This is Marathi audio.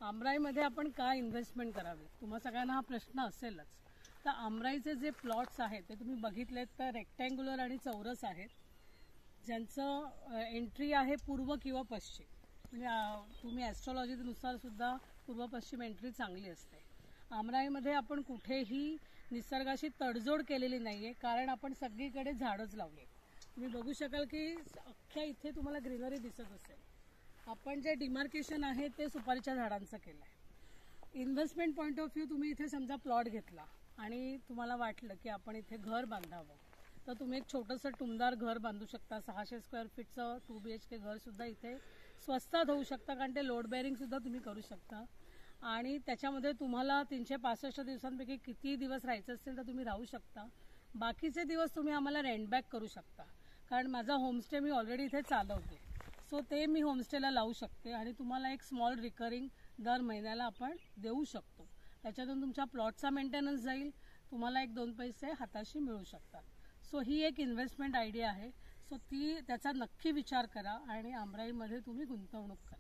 आमराईमध्ये आपण काय इन्व्हेस्टमेंट करावी, तुम्हा सगळ्यांना हा प्रश्न असेलच. तर आमराईचे जे प्लॉट्स आहेत ते तुम्ही बघितलेत तर रेक्टँग्युलर आणि चौरस आहेत, ज्यांचं एंट्री आहे पूर्व किंवा पश्चिम. म्हणजे तुम्ही ॲस्ट्रॉलॉजीनुसार सुद्धा पूर्व पश्चिम एंट्री चांगली असते. आमराईमध्ये आपण कुठेही निसर्गाशी तडजोड केलेली नाहीये, कारण आपण सगळीकडे झाडच लावले. तुम्ही बघू शकाल की अख्ख्या इथे तुम्हाला ग्रीनरी दिसत असेल. आपण जे डिमार्केशन आहे ते सुपारीच्या झाडांचं केलं आहे. इन्व्हेस्टमेंट पॉईंट ऑफ व्ह्यू, तुम्ही इथे समजा प्लॉट घेतला आणि तुम्हाला वाटलं की आपण इथे घर बांधावं, तर तुम्ही एक छोटंसं टुमदार घर बांधू शकता. 600 स्क्वेअर फीटचं 2 BHK घर सुद्धा इथे स्वस्तात होऊ शकतं, कारण ते लोड बेअरिंग सुद्धा तुम्ही करू शकता. आणि त्याच्यामध्ये तुम्हाला 365 दिवसांपैकी किती दिवस राहायचं असेल तर तुम्ही राहू शकता. बाकीचे दिवस तुम्ही आम्हाला रेंट बॅक करू शकता, कारण माझा होमस्टे मी ऑलरेडी इथे चालवते. सो ते मी होमस्टेला लावू शकते आणि तुम्हाला एक स्मॉल रिकरिंग दर महिन्याला आपण देऊ शकतो. त्याच्यातून तुमच्या प्लॉटचा मेंटेनन्स जाईल, तुम्हाला 1-2 पैसे हाताशी मिळू शकतात. सो ही एक इन्व्हेस्टमेंट आयडिया आहे. सो त्याचा नक्की विचार करा आणि आमराईमध्ये तुम्ही गुंतवणूक करा.